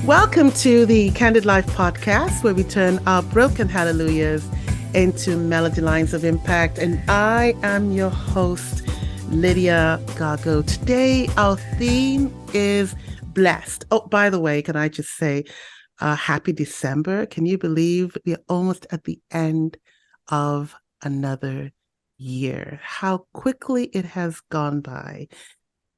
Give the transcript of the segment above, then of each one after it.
Welcome to the Candid Life podcast, where we turn our broken hallelujahs into melody lines of impact. And I am your host, Lydia Gago. Today, our theme is blessed. Oh, by the way, can I just say happy December? Can you believe we're almost at the end of another year? How quickly it has gone by.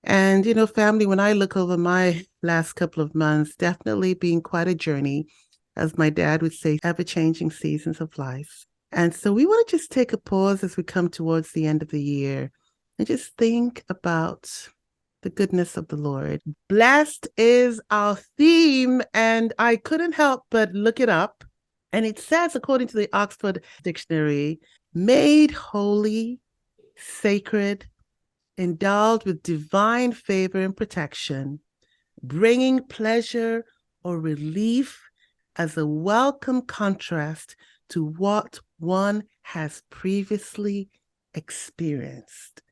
And, family, when I look over my last couple of months, definitely been quite a journey, as my dad would say, ever-changing seasons of life. And so we want to just take a pause as we come towards the end of the year and just think about the goodness of the Lord. Blessed is our theme, and I couldn't help but look it up. And it says, according to the Oxford Dictionary, made holy, sacred, endowed with divine favor and protection, bringing pleasure or relief as a welcome contrast to what one has previously experienced.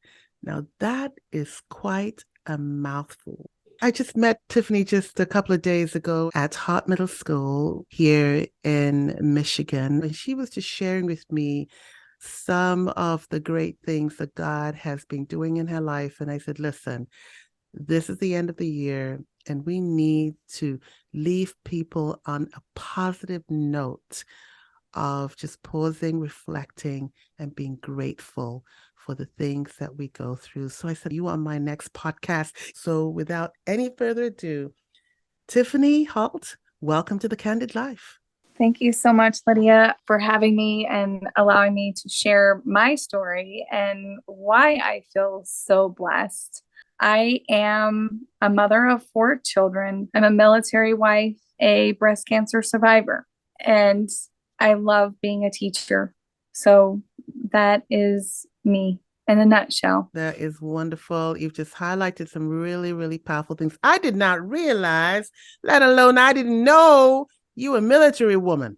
Now, that is quite a mouthful. I just met Tiffanie just a couple of days ago at Hart Middle School here in Michigan, and she was just sharing with me some of the great things that God has been doing in her life. And I said, listen, this is the end of the year, and we need to leave people on a positive note of just pausing, reflecting, and being grateful for the things that we go through. So I said, you on my next podcast. So without any further ado, Tiffanie Holt, welcome to the Candid Life. Thank you so much, Lydia, for having me and allowing me to share my story and why I feel so blessed. I am a mother of 4 children. I'm a military wife, a breast cancer survivor, and I love being a teacher. So that is me in a nutshell. That is wonderful. You've just highlighted some really, really powerful things. I did not realize, let alone I didn't know you were a military woman.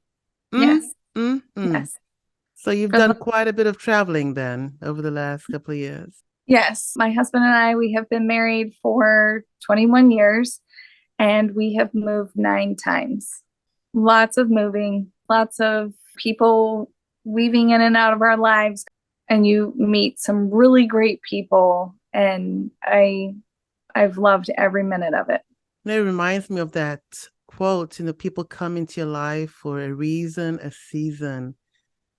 Yes. Yes. So you've done quite a bit of traveling then over the last couple of years. Yes. My husband and I, we have been married for 21 years and we have moved 9 times. Lots of moving, lots of people weaving in and out of our lives. And you meet some really great people. And I've loved every minute of it. And it reminds me of that quote, people come into your life for a reason, a season,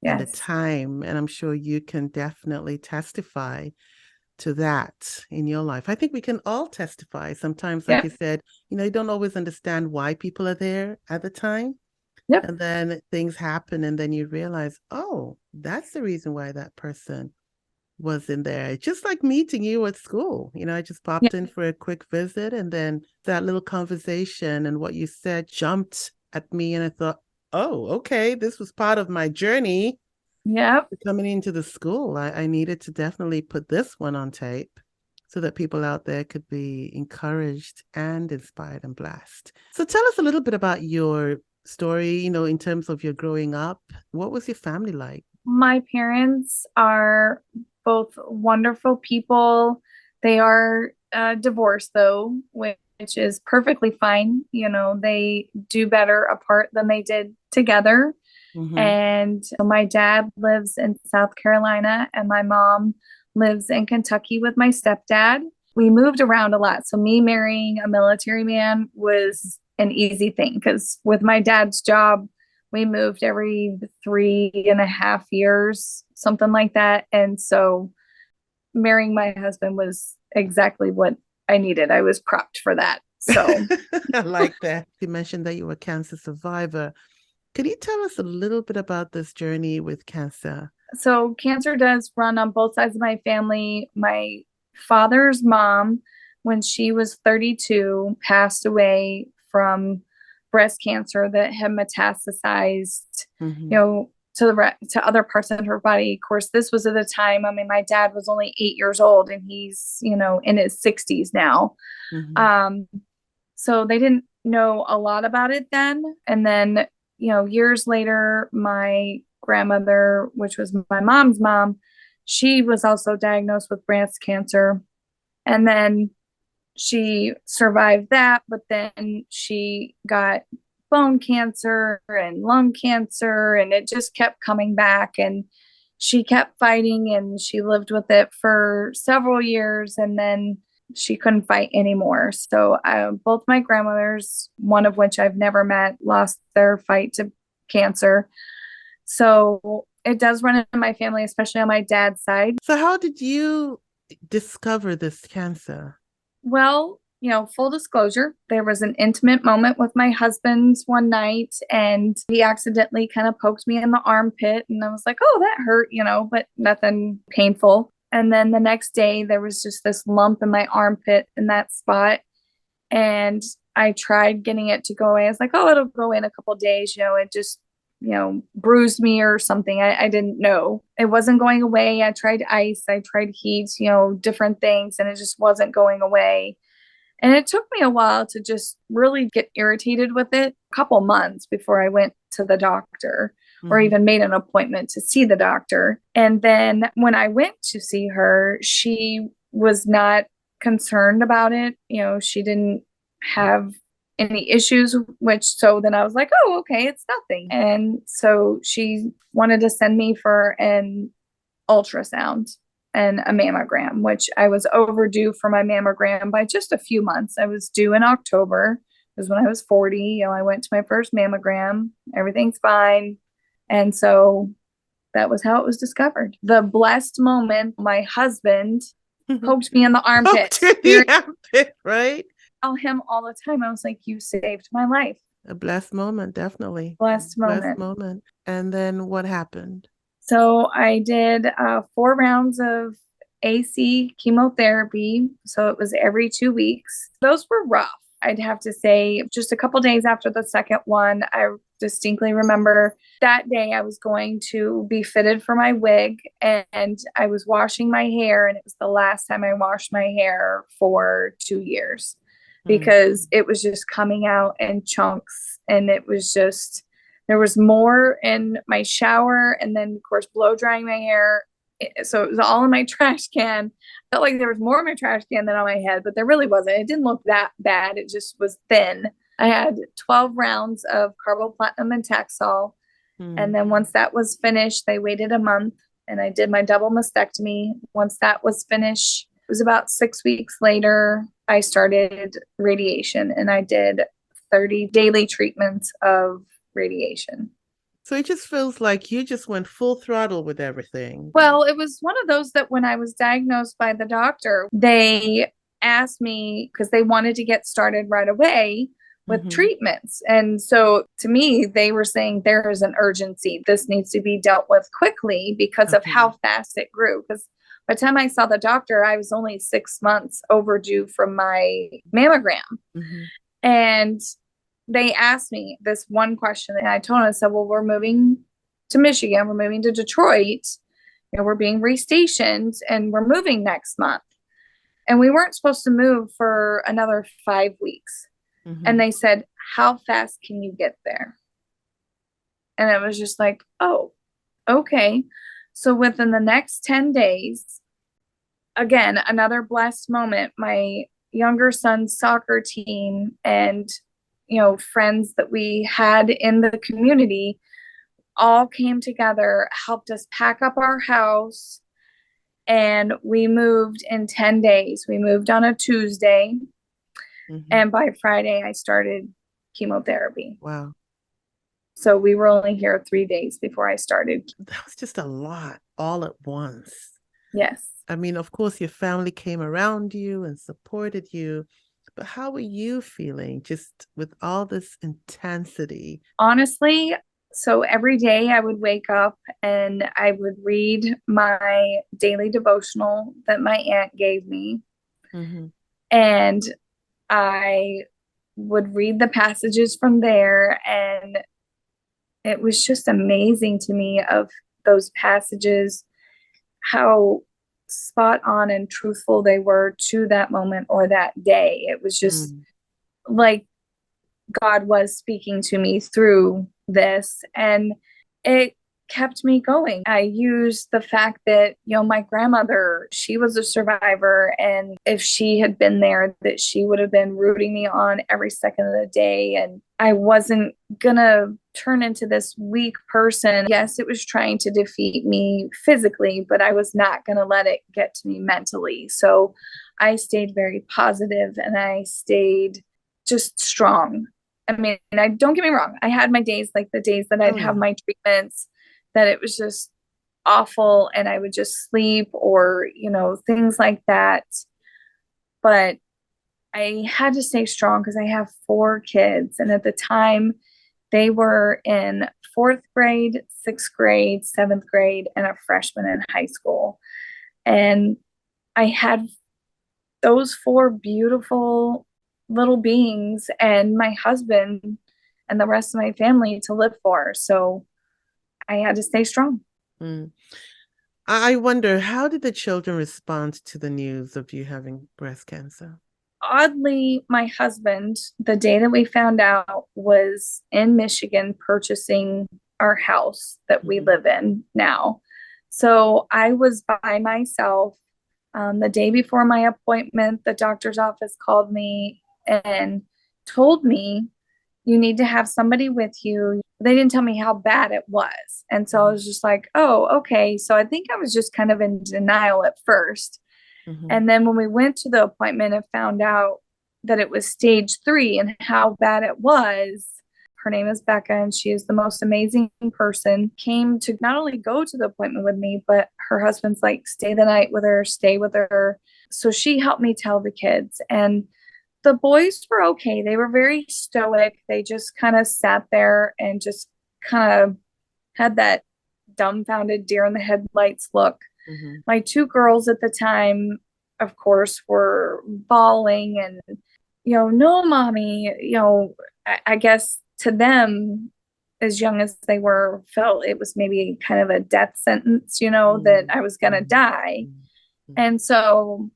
and a time. And I'm sure you can definitely testify to that in your life. I think we can all testify. Sometimes, like you said, you don't always understand why people are there at the time. Yep. And then things happen and then you realize, oh, that's the reason why that person was in there. Just like meeting you at school. I just popped in for a quick visit, and then that little conversation and what you said jumped at me, and I thought, oh, okay, this was part of my journey. Coming into the school. I needed to definitely put this one on tape so that people out there could be encouraged and inspired and blessed. So tell us a little bit about your story, in terms of your growing up. What was your family like? My parents are both wonderful people. They are divorced, though, which is perfectly fine. They do better apart than they did together. Mm-hmm. And my dad lives in South Carolina and my mom lives in Kentucky with my stepdad. We moved around a lot. So me marrying a military man was an easy thing because with my dad's job, we moved every 3.5 years, something like that. And so marrying my husband was exactly what I needed. I was prepped for that. So I like that. You mentioned that you were a cancer survivor. Can you tell us a little bit about this journey with cancer? So cancer does run on both sides of my family. My father's mom, when she was 32, passed away from breast cancer that had metastasized, to other parts of her body. Of course, this was at a time, my dad was only 8 years old and he's, in his 60s now. Mm-hmm. So they didn't know a lot about it then. And then, years later, my grandmother, which was my mom's mom, she was also diagnosed with breast cancer. And then she survived that, but then she got bone cancer and lung cancer, and it just kept coming back. And she kept fighting, and she lived with it for several years, and then she couldn't fight anymore. So both my grandmothers, one of which I've never met, lost their fight to cancer. So it does run in my family, especially on my dad's side. So how did you discover this cancer? Well, full disclosure, there was an intimate moment with my husband one night, and he accidentally kind of poked me in the armpit, and I was like, oh, that hurt, but nothing painful. And then the next day, there was just this lump in my armpit in that spot, and I tried getting it to go away. I was like, oh, it'll go in a couple of days, it just bruised me or something. I didn't know. It wasn't going away. I tried ice, I tried heat, different things, and it just wasn't going away. And it took me a while to just really get irritated with it, a couple months before I went to the doctor or even made an appointment to see the doctor. And then when I went to see her, she was not concerned about it. She didn't have any issues, so then I was like, oh, okay, it's nothing. And so she wanted to send me for an ultrasound and a mammogram, which I was overdue for my mammogram by just a few months. I was due in October. It was when I was 40. I went to my first mammogram. Everything's fine. And so that was how it was discovered. The blessed moment, my husband poked me in the armpit. Right? Tell him all the time. I was like, you saved my life. A blessed moment, definitely. Blessed moment. Blessed moment. And then what happened? So I did 4 rounds of AC chemotherapy. So it was every 2 weeks. Those were rough. I'd have to say just a couple days after the second one, I distinctly remember that day I was going to be fitted for my wig, and I was washing my hair, and it was the last time I washed my hair for 2 years because it was just coming out in chunks, and it was just, there was more in my shower, and then of course blow drying my hair. So it was all in my trash can. Felt like there was more in my trash can than on my head, but there really wasn't. It didn't look that bad. It just was thin. I had 12 rounds of carboplatinum and Taxol. And then once that was finished, they waited a month, and I did my double mastectomy. Once that was finished, it was about 6 weeks later, I started radiation, and I did 30 daily treatments of radiation. So it just feels like you just went full throttle with everything. Well, it was one of those that when I was diagnosed by the doctor, they asked me, because they wanted to get started right away with treatments. And so to me, they were saying there is an urgency. This needs to be dealt with quickly because of how fast it grew. Because by the time I saw the doctor, I was only 6 months overdue from my mammogram. And they asked me this one question, and I told them, I said, well, we're moving to Michigan. We're moving to Detroit. We're being restationed, and we're moving next month. And we weren't supposed to move for another 5 weeks. And they said, how fast can you get there? And it was just like, oh, okay. So within the next 10 days, again, another blessed moment, my younger son's soccer team and friends that we had in the community all came together, helped us pack up our house, and we moved in 10 days. We moved on a Tuesday, and by Friday, I started chemotherapy. Wow. So we were only here 3 days before I started. That was just a lot all at once. Yes. I mean, of course, your family came around you and supported you. But how were you feeling just with all this intensity? Honestly, so every day I would wake up and I would read my daily devotional that my aunt gave me. And I would read the passages from there. And it was just amazing to me of those passages, how spot on and truthful they were to that moment or that day. It was just like God was speaking to me through this, and it kept me going. I used the fact that, my grandmother, she was a survivor. And if she had been there, that she would have been rooting me on every second of the day. And I wasn't gonna turn into this weak person. Yes, it was trying to defeat me physically, but I was not gonna let it get to me mentally. So I stayed very positive and I stayed just strong. I mean, I don't get me wrong. I had my days, like the days that I'd have my treatments, that it was just awful and I would just sleep or, things like that. But I had to stay strong because I have 4 kids. And at the time, they were in 4th grade, 6th grade, 7th grade, and a freshman in high school. And I had those 4 beautiful little beings and my husband and the rest of my family to live for. So I had to stay strong. Mm. I wonder, how did the children respond to the news of you having breast cancer? Oddly, my husband, the day that we found out, was in Michigan purchasing our house that we live in now. So I was by myself. The day before my appointment, the doctor's office called me and told me, you need to have somebody with you. They didn't tell me how bad it was. And so I was just like, oh, okay. So I think I was just kind of in denial at first. And then when we went to the appointment and found out that it was stage 3 and how bad it was, her name is Becca and she is the most amazing person, came to not only go to the appointment with me, but her husband's like, stay the night with her, stay with her. So she helped me tell the kids. And the boys were okay. They were very stoic. They just kind of sat there and just kind of had that dumbfounded deer in the headlights look. My 2 girls at the time, of course, were bawling and, no, mommy, I guess to them, as young as they were, felt it was maybe kind of a death sentence, that I was going to die. And so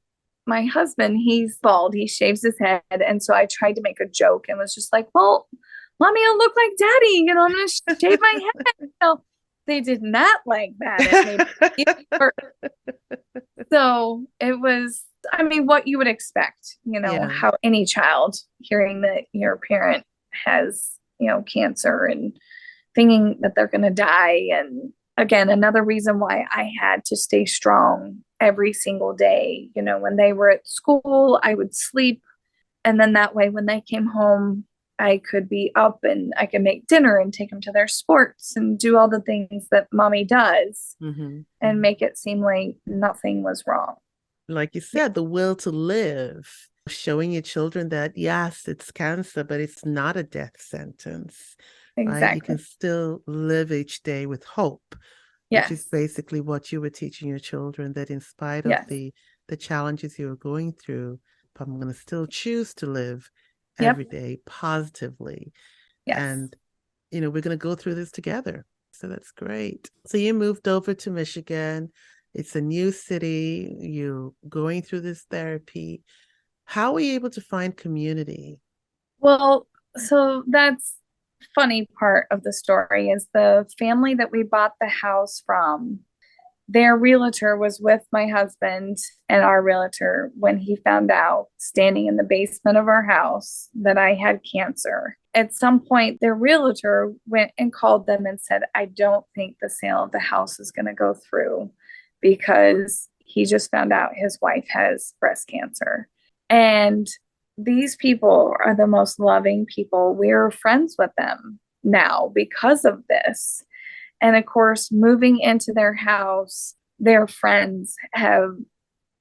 my husband, he's bald, he shaves his head. And so I tried to make a joke and was just like, well, mommy, I'll look like daddy, I'm going to shave my head. They did not like that. So it was, I mean, what you would expect, how any child hearing that your parent has, cancer and thinking that they're going to die. And again, another reason why I had to stay strong every single day. When they were at school, I would sleep. And then that way, when they came home, I could be up and I could make dinner and take them to their sports and do all the things that mommy does and make it seem like nothing was wrong. Like you said, the will to live, showing your children that, yes, it's cancer, but it's not a death sentence. Exactly. Right? You can still live each day with hope, which is basically what you were teaching your children, that in spite of the challenges you were going through, I'm going to still choose to live every day positively. And, we're going to go through this together. So that's great. So you moved over to Michigan. It's a new city. You're going through this therapy. How were you able to find community? Well, so that's funny part of the story is the family that we bought the house from, their realtor was with my husband and our realtor when he found out, standing in the basement of our house, that I had cancer. At some point, their realtor went and called them and said, I don't think the sale of the house is going to go through because he just found out his wife has breast cancer. And these people are the most loving people. We're friends with them now because of this. And of course, moving into their house, their friends have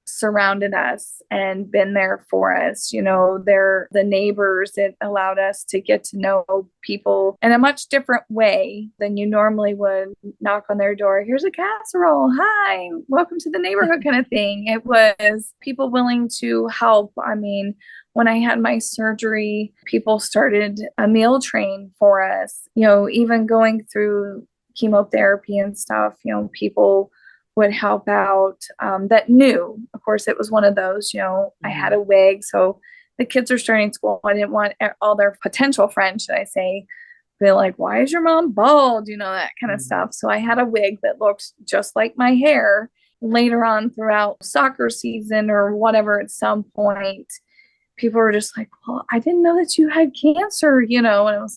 surrounded us and been there for us. They're the neighbors. It allowed us to get to know people in a much different way than you normally would. Knock on their door, here's a casserole, hi, welcome to the neighborhood kind of thing. It was people willing to help. I mean, when I had my surgery, people started a meal train for us, even going through chemotherapy and stuff, people would help out that knew. Of course, it was one of those, I had a wig. So the kids are starting school. I didn't want all their potential friends, should I say, be like, why is your mom bald? That kind of Mm. stuff. So I had a wig that looked just like my hair. Later on throughout soccer season or whatever, at some point, people were just like, well, I didn't know that you had cancer, and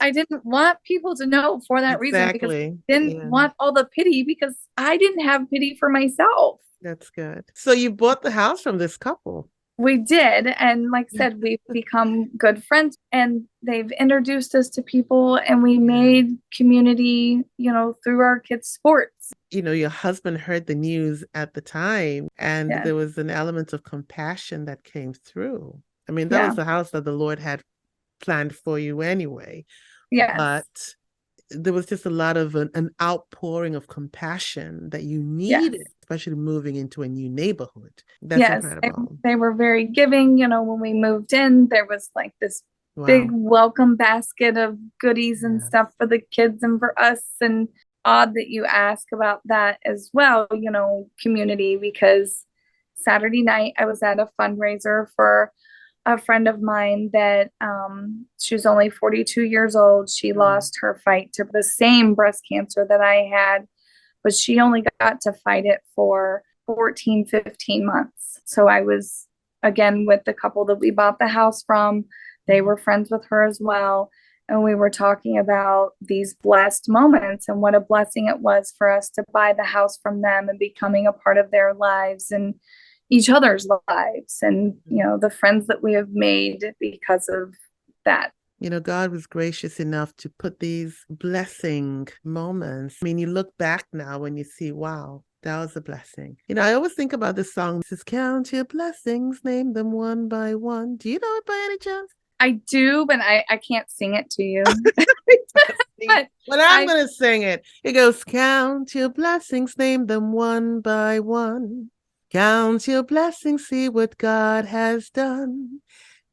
I didn't want people to know for that reason, because Exactly. I didn't Yeah, want all the pity, because I didn't have pity for myself. that's good. So you bought the house from this couple. We did. And like I said, we've become good friends, and they've introduced us to people, and we made community, through our kids' sports. Your husband heard the news at the time, and Yeah. there was an element of compassion that came through. I mean, that was Yeah. the house that the Lord had planned for you anyway. Yes. But there was just a lot of an outpouring of compassion that you Yes. needed, especially moving into a new neighborhood. That's Yes. incredible. They were very giving. When we moved in, there was like this big Wow. welcome basket of goodies and Yeah. stuff for the kids and for us. And odd that you ask about that as well, community, because Saturday night I was at a fundraiser for a friend of mine that she's only 42 years old. She lost her fight to the same breast cancer that I had, but she only got to fight it for 14, 15 months. So I was again with the couple that we bought the house from. They were friends with her as well. And we were talking about these blessed moments and what a blessing it was for us to buy the house from them and becoming a part of their lives and each other's lives, and the friends that we have made because of that. God was gracious enough to put these blessing moments. I mean, you look back now when you see, wow, that was a blessing. I always think about this song. It says, count your blessings, name them one by one. Do you know it by any chance? I do, but I can't sing it to you. But I'm going to sing it. It goes, count your blessings, name them one by one. Count your blessings, see what God has done.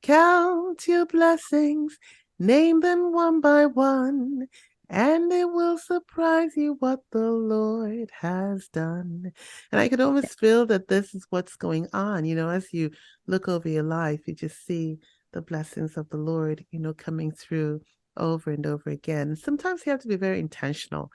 Count your blessings, name them one by one, and it will surprise you what the Lord has done. And I could almost feel that this is what's going on. As you look over your life, you just see the blessings of the Lord, coming through over and over again. Sometimes you have to be very intentional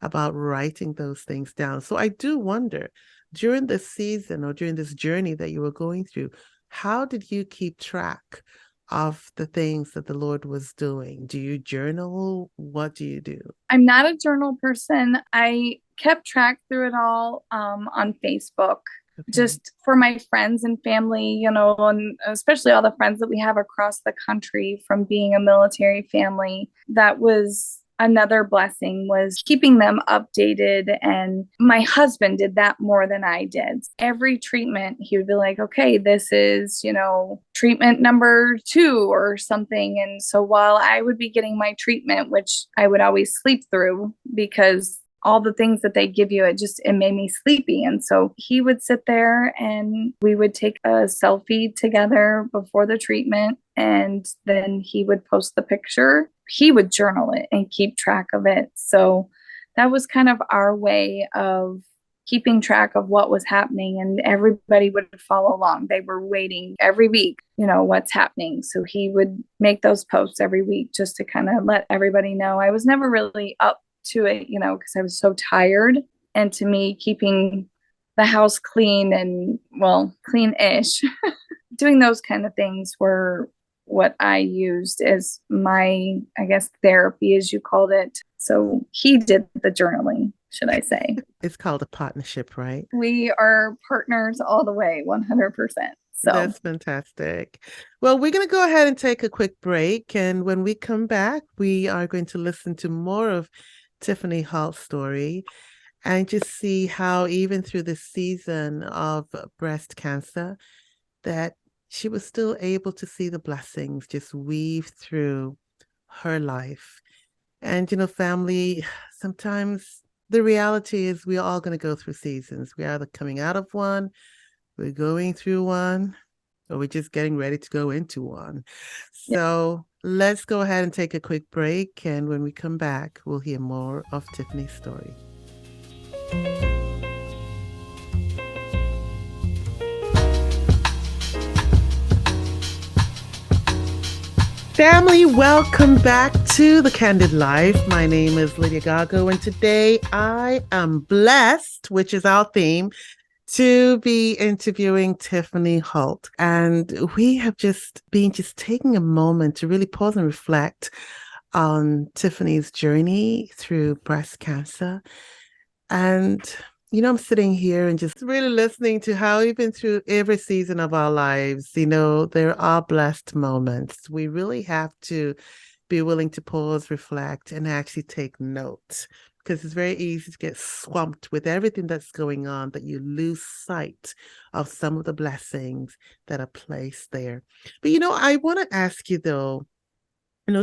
about writing those things down. So I do wonder, during this season or during this journey that you were going through, how did you keep track of the things that the Lord was doing? Do you journal? What do you do? I'm not a journal person. I kept track through it all on Facebook. Okay. Just for my friends and family, and especially all the friends that we have across the country from being a military family. That was another blessing, was keeping them updated. And my husband did that more than I did. Every treatment, he would be like, okay, this is, treatment number 2 or something. And so while I would be getting my treatment, which I would always sleep through because all the things that they give you, it made me sleepy. And so he would sit there and we would take a selfie together before the treatment. And then he would post the picture. He would journal it and keep track of it. So that was kind of our way of keeping track of what was happening, and everybody would follow along. They were waiting every week, what's happening. So he would make those posts every week just to kind of let everybody know. I was never really up to it, because I was so tired. And to me, keeping the house clean and, well, clean-ish, doing those kind of things were what I used as my, I guess, therapy, as you called it. So he did the journaling, should I say. It's called a partnership, right? We are partners all the way, 100%. So that's fantastic. Well, we're going to go ahead and take a quick break. And when we come back, we are going to listen to more of Tiffanie Holt's story and just see how even through this season of breast cancer, that she was still able to see the blessings just weave through her life. And, family, sometimes the reality is we're all going to go through seasons. We're either coming out of one, we're going through one, or we're just getting ready to go into one. So let's go ahead and take a quick break. And when we come back, we'll hear more of Tiffanie's story. Family, welcome back to The Candid Life. My name is Lydia Gago, and today I am blessed, which is our theme, to be interviewing Tiffanie Holt. And we have just been taking a moment to really pause and reflect on Tiffany's journey through breast cancer. And I'm sitting here and just really listening to how even through every season of our lives, there are blessed moments. We really have to be willing to pause, reflect, and actually take note, because it's very easy to get swamped with everything that's going on that you lose sight of some of the blessings that are placed there. But, I want to ask you though,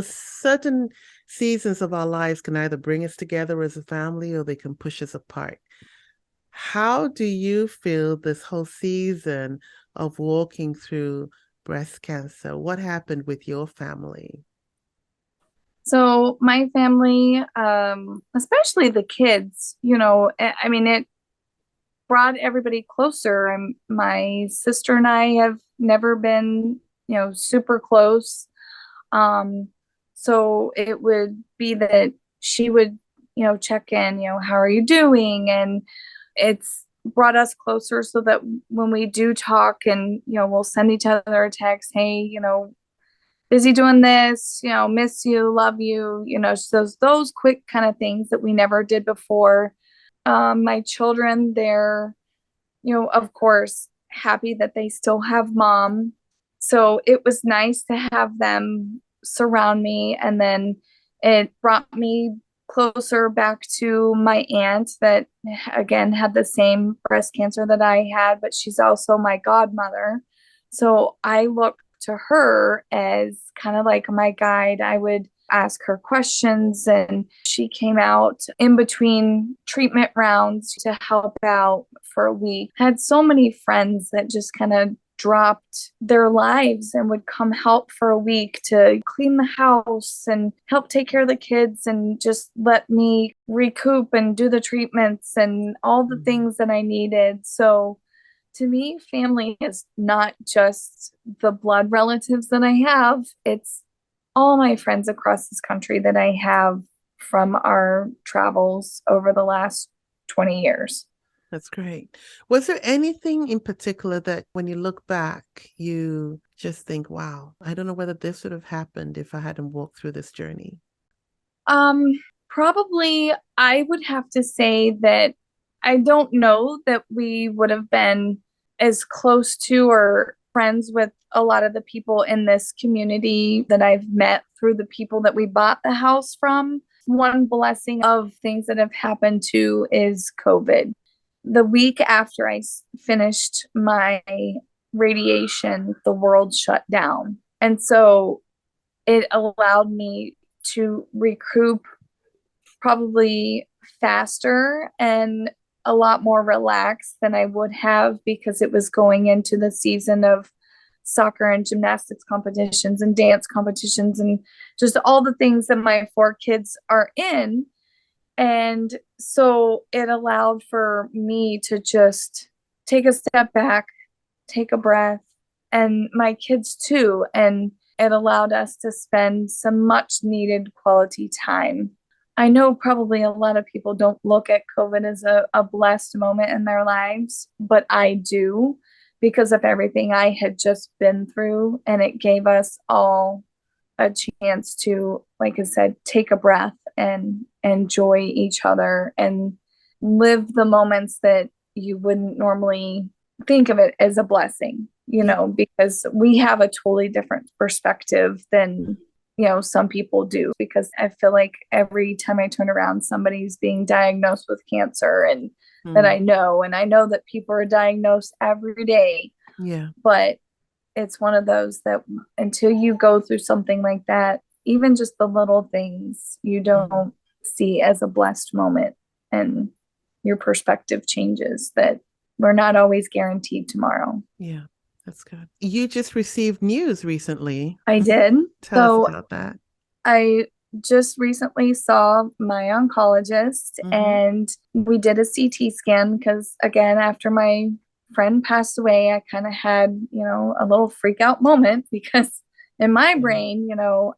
certain seasons of our lives can either bring us together as a family or they can push us apart. How do you feel this whole season of walking through breast cancer? What happened with your family? So my family, especially the kids, I mean, it brought everybody closer. My sister and I have never been, super close. Um, so it would be that she would, check in, how are you doing? And it's brought us closer so that when we do talk and, we'll send each other a text, hey, busy doing this, miss you, love you, those quick kind of things that we never did before. My children, they're, of course, happy that they still have mom. So it was nice to have them surround me. And then it brought me closer back to my aunt that, again, had the same breast cancer that I had, but she's also my godmother. So I look to her as kind of like my guide. I would ask her questions, and she came out in between treatment rounds to help out for a week. Had so many friends that just kind of dropped their lives and would come help for a week to clean the house and help take care of the kids and just let me recoup and do the treatments and all the things that I needed. So to me, family is not just the blood relatives that I have, it's all my friends across this country that I have from our travels over the last 20 years. That's great. Was there anything in particular that when you look back, you just think, wow, I don't know whether this would have happened if I hadn't walked through this journey? Um, Probably I would have to say that I don't know that we would have been as close to or friends with a lot of the people in this community that I've met through the people that we bought the house from. One blessing of things that have happened too is COVID. The week after I finished my radiation, the world shut down. And so it allowed me to recoup probably faster and a lot more relaxed than I would have, because it was going into the season of soccer and gymnastics competitions and dance competitions and just all the things that my four kids are in. And so it allowed for me to just take a step back, take a breath, and my kids too. And it allowed us to spend some much needed quality time. I know probably a lot of people don't look at COVID as a blessed moment in their lives, but I do, because of everything I had just been through. And it gave us all a chance to, like I said, take a breath and enjoy each other and live the moments that you wouldn't normally think of it as a blessing, because we have a totally different perspective than, some people do, because I feel like every time I turn around, somebody's being diagnosed with cancer and that I know, and I know that people are diagnosed every day. Yeah. But it's one of those that until you go through something like that, even just the little things you don't see as a blessed moment, and your perspective changes, that we're not always guaranteed tomorrow. Yeah, that's good. You just received news recently. I did. Tell us about that. I just recently saw my oncologist, and we did a CT scan because, again, after my friend passed away, I kind of had, a little freak out moment because in my brain,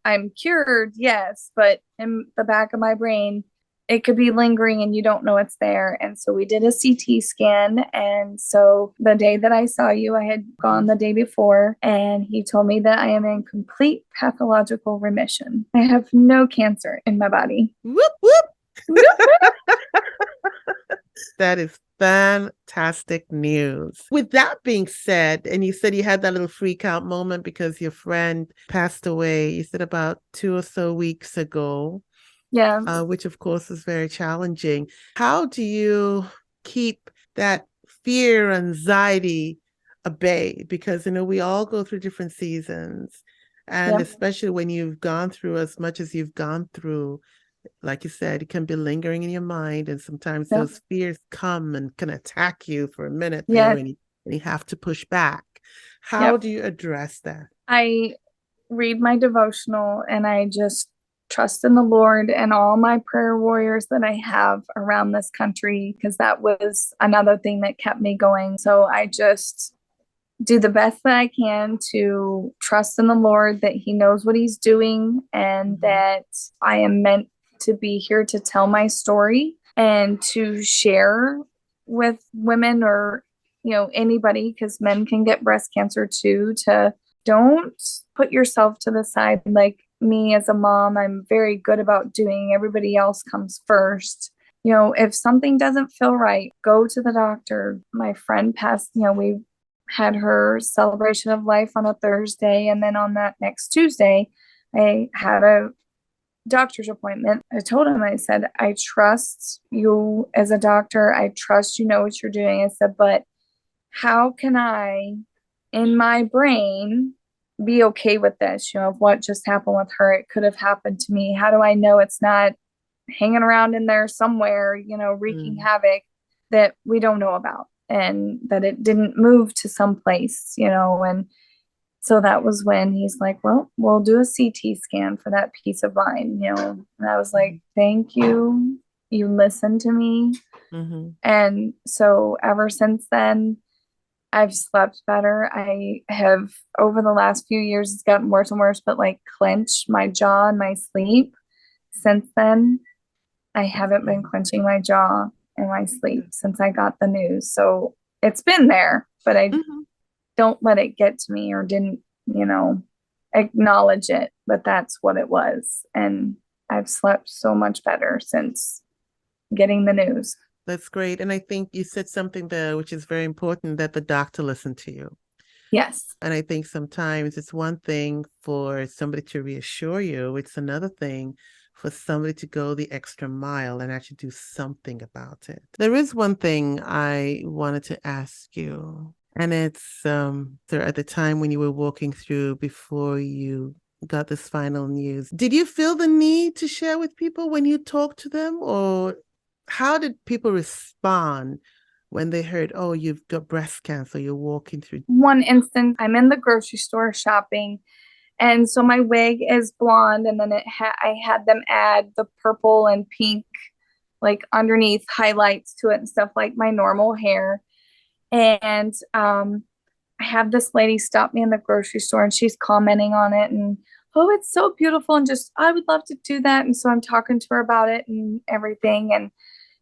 I'm cured, yes, but in the back of my brain, it could be lingering and you don't know it's there. And so we did a CT scan. And so the day that I saw you, I had gone the day before, and he told me that I am in complete pathological remission. I have no cancer in my body. Whoop, whoop. That is fantastic news. With that being said, and you said you had that little freak out moment because your friend passed away, you said about 2 or so weeks ago. Yeah. Which of course is very challenging. How do you keep that fear, anxiety at bay? Because, we all go through different seasons. And Yeah. especially when you've gone through as much as you've gone through, like you said, it can be lingering in your mind. And sometimes Yeah. those fears come and can attack you for a minute there, Yeah. and you have to push back. How Yep. do you address that? I read my devotional and I just trust in the Lord and all my prayer warriors that I have around this country, because that was another thing that kept me going. So I just do the best that I can to trust in the Lord that He knows what He's doing, and that I am meant to be here to tell my story and to share with women, or anybody, because men can get breast cancer too, to don't put yourself to the side. Like me as a mom, I'm very good about doing, everybody else comes first. If something doesn't feel right, go to the doctor. My friend passed, we had her celebration of life on a Thursday, and then on that next Tuesday, I had a doctor's appointment. I told him, I said, I trust you as a doctor. I trust you know what you're doing. I said, but how can I, in my brain, be okay with this? Of what just happened with her, it could have happened to me. How do I know it's not hanging around in there somewhere, wreaking havoc that we don't know about, and that it didn't move to someplace, and so that was when he's like, well, we'll do a CT scan for that peace of mind, and I was like, thank you. You listened to me. And so ever since then, I've slept better. I have, over the last few years, it's gotten worse and worse, but like clenched my jaw in my sleep. Since then, I haven't been clenching my jaw in my sleep since I got the news. So it's been there, but I don't let it get to me, or didn't, acknowledge it, but that's what it was. And I've slept so much better since getting the news. That's great. And I think you said something there, which is very important, that the doctor listened to you. Yes. And I think sometimes it's one thing for somebody to reassure you. It's another thing for somebody to go the extra mile and actually do something about it. There is one thing I wanted to ask you, and it's at the time when you were walking through before you got this final news, did you feel the need to share with people when you talked to them, or how did people respond when they heard, oh, you've got breast cancer, you're walking through? One instance, I'm in the grocery store shopping, and so my wig is blonde, and then I had them add the purple and pink, like underneath highlights to it and stuff, like my normal hair. And I have this lady stop me in the grocery store, and she's commenting on it, and oh, it's so beautiful, and just, I would love to do that. And so I'm talking to her about it and everything, and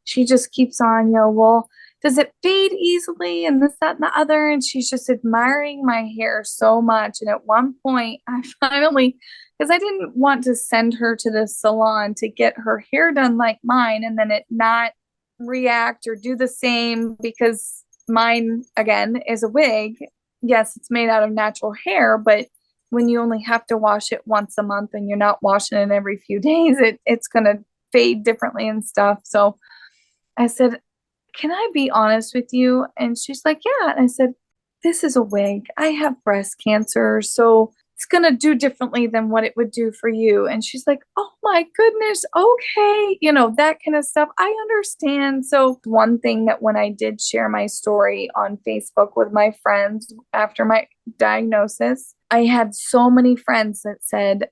she just keeps on, well, does it fade easily, and this, that, and the other? And she's just admiring my hair so much. And at one point, I finally, because I didn't want to send her to the salon to get her hair done like mine, and then it not react or do the same, because mine, again, is a wig. Yes, it's made out of natural hair, but when you only have to wash it once a month and you're not washing it every few days, it's going to fade differently and stuff. So I said, can I be honest with you? And she's like, yeah. And I said, this is a wig. I have breast cancer, so it's going to do differently than what it would do for you. And she's like, oh my goodness. Okay. That kind of stuff. I understand. So one thing that when I did share my story on Facebook with my friends after my diagnosis, I had so many friends that said,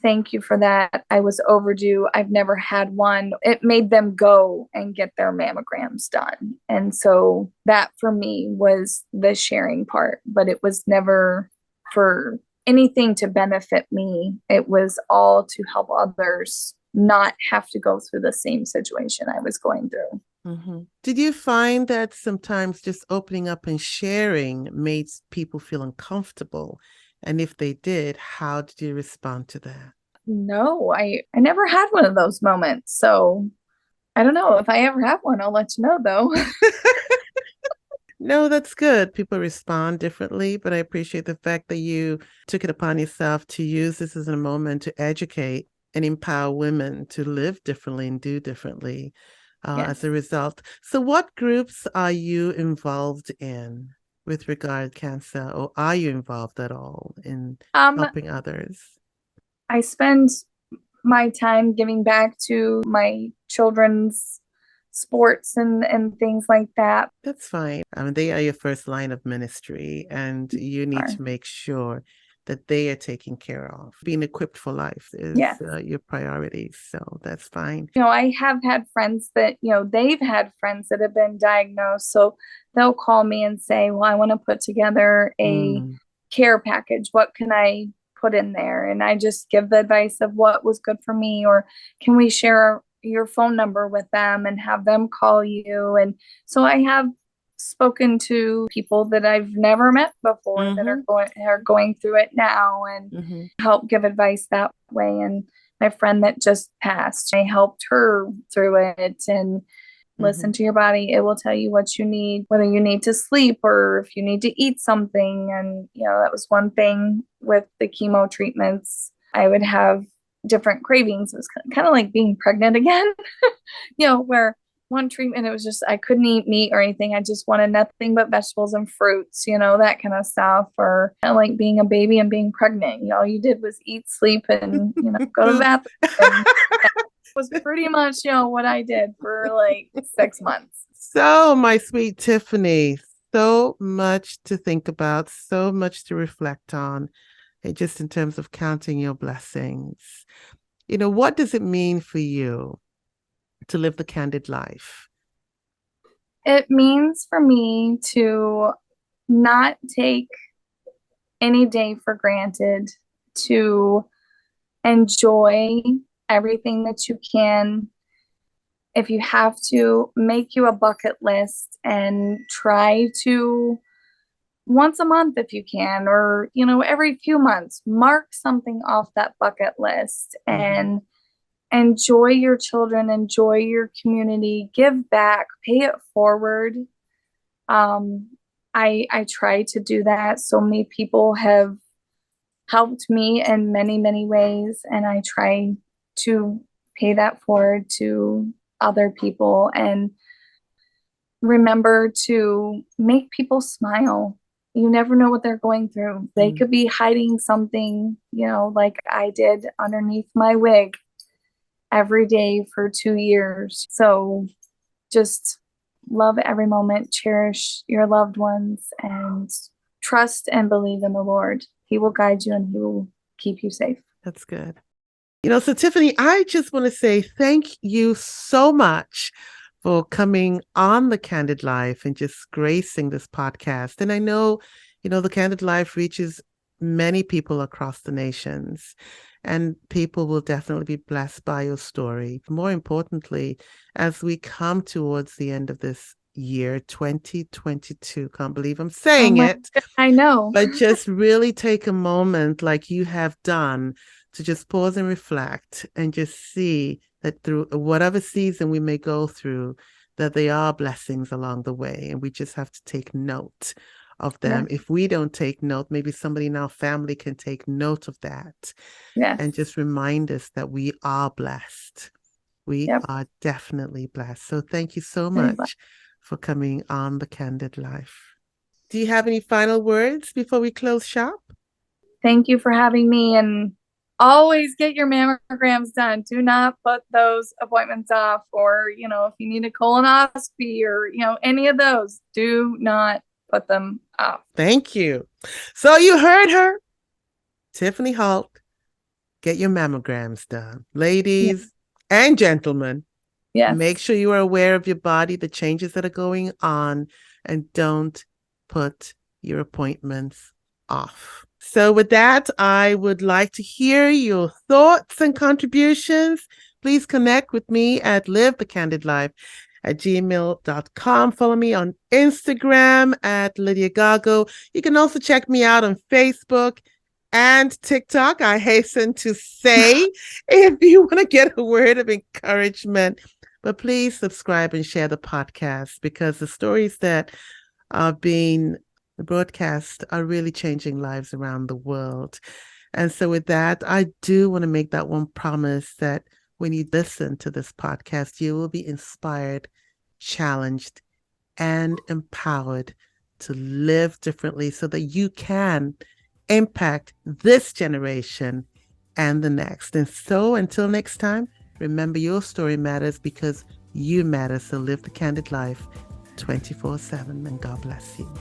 thank you for that. I was overdue. I've never had one. It made them go and get their mammograms done. And so that for me was the sharing part, but it was never for anything to benefit me. It was all to help others not have to go through the same situation I was going through. Mm-hmm. Did you find that sometimes just opening up and sharing made people feel uncomfortable? And if they did, how did you respond to that? No, I never had one of those moments. So I don't know. If I ever have one, I'll let you know though. No, that's good. People respond differently, but I appreciate the fact that you took it upon yourself to use this as a moment to educate and empower women to live differently and do differently as Yes. a result. So, what groups are you involved in with regard to cancer, or are you involved at all in Um, helping others? I spend my time giving back to my children's sports and things like that. That's fine. I mean, they are your first line of ministry, and you need Are to make sure that they are taken care of. Being equipped for life is yes. your priority. So that's fine. I have had friends that, they've had friends that have been diagnosed. So they'll call me and say, well, I want to put together a Mm, care package. What can I put in there? And I just give the advice of what was good for me, or can we share your phone number with them and have them call you? And so I have spoken to people that I've never met before that mm-hmm, are going through it now, and mm-hmm, help give advice that way. And my friend that just passed, I helped her through it. And mm-hmm, listen to your body. It will tell you what you need, whether you need to sleep or if you need to eat something. And, that was one thing with the chemo treatments. I would have different cravings. It was kind of like being pregnant again, where one treatment, it was just, I couldn't eat meat or anything. I just wanted nothing but vegetables and fruits, that kind of stuff. Or kind of like being a baby and being pregnant. All you did was eat, sleep, and, go to the bathroom. And was pretty much, what I did for like 6 months. So, my sweet Tiffanie, so much to think about, so much to reflect on, just in terms of counting your blessings. What does it mean for you to live the candid life? It means for me to not take any day for granted, to enjoy everything that you can. If you have to, make you a bucket list and try to once a month if you can, or every few months, mark something off that bucket list Mm-hmm. and enjoy your children, enjoy your community, give back, pay it forward. um I try to do that. So many people have helped me in many, many ways, and I try to pay that forward to other people and remember to make people smile. You never know what they're going through. They Mm. could be hiding something, like I did underneath my wig every day for 2 years. So just love every moment, cherish your loved ones, and trust and believe in the Lord. He will guide you and he will keep you safe. That's good. So Tiffanie, I just want to say thank you so much for coming on The Candid Life and just gracing this podcast. And I know, The Candid Life reaches many people across the nations, and people will definitely be blessed by your story. More importantly, as we come towards the end of this year, 2022, can't believe I'm Oh saying my, it, I know. but just really take a moment like you have done to just pause and reflect and just see that through whatever season we may go through, that they are blessings along the way. And we just have to take note of them. Yes, If we don't take note, maybe somebody in our family can take note of that and yes. just remind us that we are blessed. We Yep. are definitely blessed. So thank you so Very blessed. much for coming on The Candid Life. Do you have any final words before we close shop? Thank you for having me, and always get your mammograms done. Do not put those appointments off, or, if you need a colonoscopy or, any of those, do not put them off. Thank you. So you heard her, Tiffanie Holt. Get your mammograms done. Yeah. Ladies and gentlemen, make Yes. sure you are aware of your body, the changes that are going on, and don't put your appointments off. So with that, I would like to hear your thoughts and contributions. Please connect with me at livethecandidlife@gmail.com. Follow me on Instagram at Lydia Gago. You can also check me out on Facebook and TikTok, I hasten to say, if you want to get a word of encouragement. But please subscribe and share the podcast, because the stories that are being broadcast are really changing lives around the world. And so with that, I do want to make that one promise that when you listen to this podcast, you will be inspired, challenged, and empowered to live differently so that you can impact this generation and the next. And so until next time, remember, your story matters because you matter. So live the candid life 24/7, and God bless you.